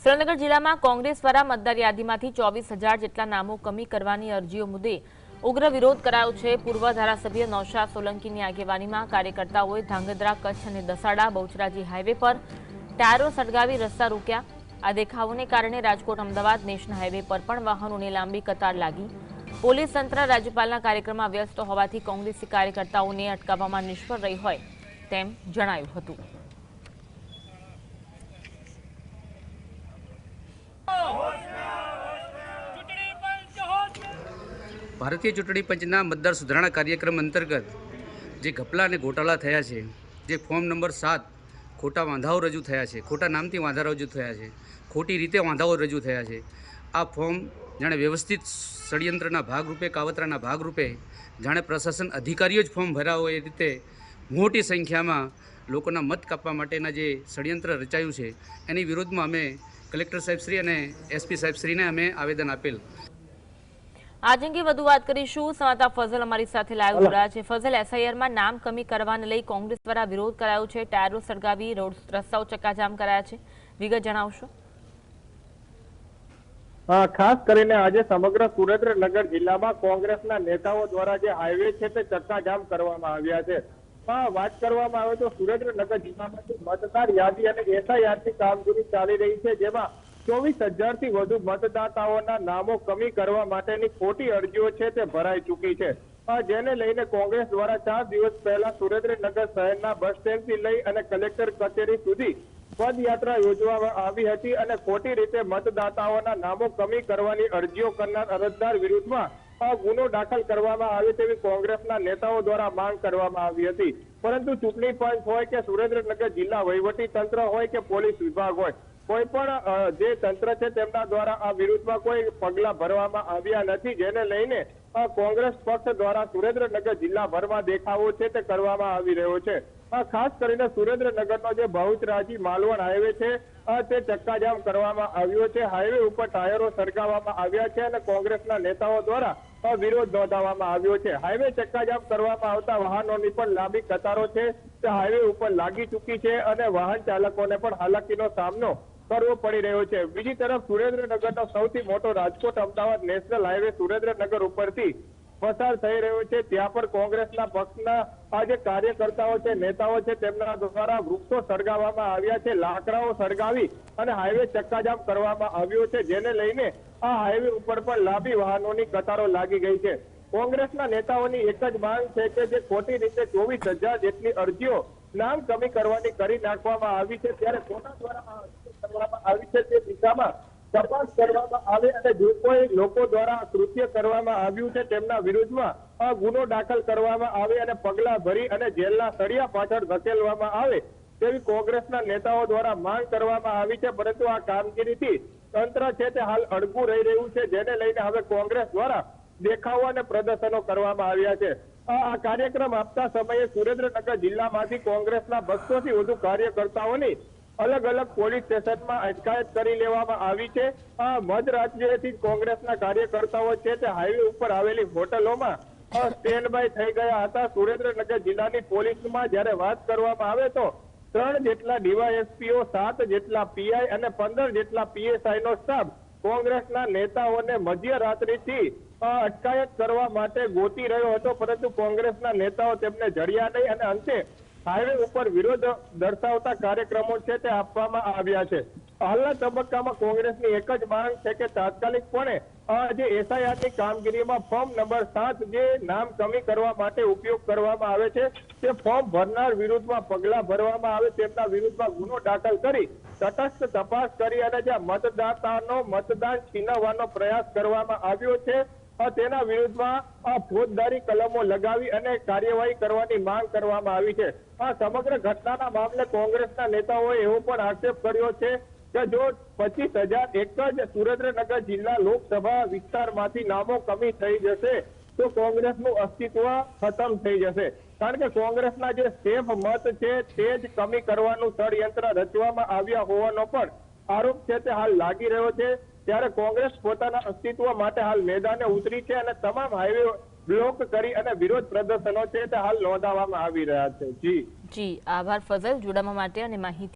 સુરેન્દ્રનગર જિલ્લામાં કોંગ્રેસ દ્વારા મતદાર યાદીમાંથી 24,000 જેટલા નામો કમી કરવાની અરજીઓ મુદ્દે ઉગ્ર વિરોધ કરાયો છે। પૂર્વ ધારાસભ્ય નૌશાદ સોલંકીની આગેવાનીમાં કાર્યકર્તાઓએ ધાંગધ્રા કચ્છ અને દસાડા બહુચરાજી હાઈવે પર ટાયરો સળગાવી રસ્તા રોક્યા। આ દેખાવોને કારણે રાજકોટ અમદાવાદ નેશનલ હાઈવે પર પણ વાહનોની લાંબી કતાર લાગી। પોલીસ તંત્ર રાજ્યપાલના કાર્યક્રમમાં વ્યસ્ત હોવાથી કોંગ્રેસી કાર્યકર્તાઓને અટકાવવામાં નિષ્ફળ રહી હોય તેમ જણાયું હતું। ભારતીય ચૂંટણી પંચના મતદાર સુધારણા કાર્યક્રમ અંતર્ગત જે ઘપલા અને ગોટાળા થયા છે, જે ફોર્મ નંબર 7 ખોટા વાંધાઓ રજૂ થયા છે, ખોટા નામથી વાંધા રજૂ થયા છે, ખોટી રીતે વાંધાઓ રજૂ થયા છે, આ ફોર્મ જાણે વ્યવસ્થિત ષડયંત્રના ભાગરૂપે, કાવતરાના ભાગરૂપે જાણે પ્રશાસન અધિકારીઓ જ ફોર્મ ભર્યા હોય એ રીતે મોટી સંખ્યામાં લોકોના મત કાપવા માટેના જે ષડયંત્ર રચાયું છે એની વિરોધમાં અમે કલેક્ટર સાહેબશ્રી અને એસપી સાહેબશ્રીને અમે આવેદન આપેલ। આજ અંગે વધુ વાત કરીશું। સંવાદદાતા ફઝલ અમારી સાથે લાઈવ જોડાયા છે। ફઝલ, એસઆઈઆરમાં નામ કમી કરવાને લઈ કોંગ્રેસ દ્વારા વિરોધ કરાયો છે, ટાયરો સળગાવી રસ્તાઓ ચક્કાજામ કરાયા છે, વિગત જણાવશો? ખાસ કરીને આજે સમગ્ર સુરેન્દ્રનગર જિલ્લામાં કોંગ્રેસના નેતાઓ દ્વારા જે હાઈવે છે તે ચક્કાજામ કરવામાં આવ્યા છે। વાત કરવામાં આવે તો સુરેન્દ્રનગર જિલ્લામાં મતદાર યાદી અને એસઆઈઆરની કામગીરી ચાલી રહી છે, જેમાં 24,000 થી વધુ મતદાતાઓના નામો કમી કરવા માટેની ખોટી અરજીઓ છે તે ભરાઈ ચૂકી છે, જેને લઈને કોંગ્રેસ દ્વારા 4 દિવસ પહેલા સુરેન્દ્રનગર શહેરના બસ સ્ટેન્ડથી લઈ અને કલેક્ટર કચેરી સુધી પદયાત્રા યોજવામાં આવી હતી અને ખોટી રીતે મતદાતાઓના નામો કમી કરવાની અરજીઓ કરનાર અરજદાર વિરુદ્ધમાં ગુનો દાખલ કરવામાં આવે તેવી કોંગ્રેસના નેતાઓ દ્વારા માંગ કરવામાં આવી હતી। પરંતુ ચૂંટણી પંચ હોય કે સુરેન્દ્રનગર જિલ્લા વહીવટી તંત્ર હોય કે પોલીસ વિભાગ હોય, કોઈ પણ જે તંત્ર છે તેમના દ્વારા આ વિરુદ્ધમાં કોઈ પગલા ભરવામાં આવ્યા નથી, જેને લઈને કોંગ્રેસ પક્ષ દ્વારા સુરેન્દ્રનગર જિલ્લાભરમાં દેખાવો છે તે કરવામાં આવી રહ્યો છે। ખાસ કરીને સુરેન્દ્રનગરનો જે બહુચરાજી માલવણ હાઈવે છે તે ચક્કાજામ કરવામાં આવ્યો છે। હાઈવે ઉપર ટાયરો સળગાવવામાં આવ્યા છે અને કોંગ્રેસના નેતાઓ દ્વારા વિરોધ નોંધાવવામાં આવ્યો છે। હાઈવે ચક્કાજામ કરવામાં આવતા વાહનોની પણ લાંબી કતારો છે તે હાઈવે ઉપર લાગી ચૂકી છે અને વાહન ચાલકોને પણ હાલાકીનો સામનો કરવો પડી રહ્યો છે। બીજી તરફ સુરેન્દ્રનગરનો સૌથી મોટો રાજકોટ અમદાવાદ નેશનલ હાઈવે સુરેન્દ્રનગર ઉપરથી પસાર થઈ રહ્યો છે, ત્યાં પર કોંગ્રેસના પક્ષના આ જે કાર્યકર્તાઓ છે, નેતાઓ છે, તેમના દ્વારા વૃક્ષો સળગાવવામાં આવ્યા છે, લાકડાઓ સળગાવી અને હાઈવે ચક્કાજામ કરવામાં આવ્યો છે, જેને લઈને આ હાઈવે ઉપર પણ લાંબી વાહનોની કતારો લાગી ગઈ છે। કોંગ્રેસના નેતાઓની એક જ માંગ છે કે જે ખોટી રીતે 24,000 જેટલી અરજીઓ નામ કમી કરવાની કરી નાખવામાં આવી છે, ત્યારે કોના દ્વારા કરવામાં આવી છે તે દિશામાં તપાસ કરવામાં આવે અને જે કોઈ લોકો દ્વારા કૃત્ય કરવામાં આવ્યું છે તેમના વિરુદ્ધમાં ગુનો દાખલ કરવામાં આવે અને પગલા ભરી અને જેલના સળિયા પાછળ ધકેલવામાં આવે તેવી કોંગ્રેસના નેતાઓ દ્વારા માંગ કરવામાં આવી છે। પરંતુ આ કામગીરીથી તંત્ર છે તે હાલ અડગું રહી રહ્યું છે, જેને લઈને હવે કોંગ્રેસ દ્વારા દેખાવો અને પ્રદર્શનો કરવામાં આવ્યા છે। આ કાર્યક્રમ આપતા સમયે સુરેન્દ્રનગર જિલ્લામાંથી કોંગ્રેસના 200 થી વધુ કાર્યકર્તાઓની અલગ અલગ પોલીસ સ્ટેશનમાં અટકાયત કરી લેવામાં આવી છે। મધરાત્રિથી કોંગ્રેસના કાર્યકર્તાઓ છે તે હાઈવે ઉપર આવેલી હોટલોમાં સ્ટેન્ડ બાય થઈ ગયા હતા। સુરેન્દ્રનગર જિલ્લાની પોલીસમાં જ્યારે વાત કરવામાં આવે તો 3 જેટલા ડીવાયએસપીઓ, 7 જેટલા પીઆઈ અને 15 જેટલા પીએસઆઈનો સ્ટાફ કોંગ્રેસના નેતાઓને મધ્યરાત્રિથી અટકાયત કરવા માટે ગોતી રહ્યો હતો, પરંતુ કોંગ્રેસના નેતાઓ તેમને જડ્યા નહીં અને અંતે હાઈવે ઉપર વિરોધ દર્શાવતા કાર્યક્રમો છે તે આપવામાં આવ્યા છે। હાલના તબક્કામાં કોંગ્રેસની એક જ માંગ છે કે તાત્કાલિકપણે જે એસઆઈઆરની કામગીરીમાં ફોર્મ નંબર 7 જે નામ કમી કરવા માટે ઉપયોગ કરવામાં આવે છે તે ફોર્મ ભરનાર વિરુદ્ધમાં પગલા ભરવામાં આવે, તેમના વિરુદ્ધમાં ગુનો દાખલ કરી તટસ્થ તપાસ કરી અને જ્યાં મતદાતાનો મતદાન છીનવવાનો પ્રયાસ કરવામાં આવ્યો છે તેના વિરુદ્ધમાં ફોજદારી કલમો લગાવી અને કાર્યવાહી કરવાની માંગ કરવામાં આવી છે। આ સમગ્ર ઘટનાના મામલે કોંગ્રેસના નેતાઓએ એવો પણ આક્ષેપ કર્યો છે કે જો 25,000 એક જ સુરેન્દ્રનગર જિલ્લા લોકસભા વિસ્તારમાંથી નામો કમી થઈ જશે તો કોંગ્રેસનું અસ્તિત્વ ખતમ થઈ જશે, કારણ કે કોંગ્રેસના જે સેફ મત છે તે જ કમી કરવાનું ષડયંત્ર રચવામાં આવ્યા હોવાનો પણ આરોપ છે તે હાલ લાગી રહ્યો છે। ત્યારે કોંગ્રેસ પોતાના અસ્તિત્વ માટે હાલ મેદાને ઉતરી છે અને તમામ હાઈવે બ્લોક કરી અને વિરોધ પ્રદર્શનો છે તે હાલ નોંધાવવામાં આવી રહ્યા છે। જી આભાર ફઝલ, જોડાવા માટે અને માહિતી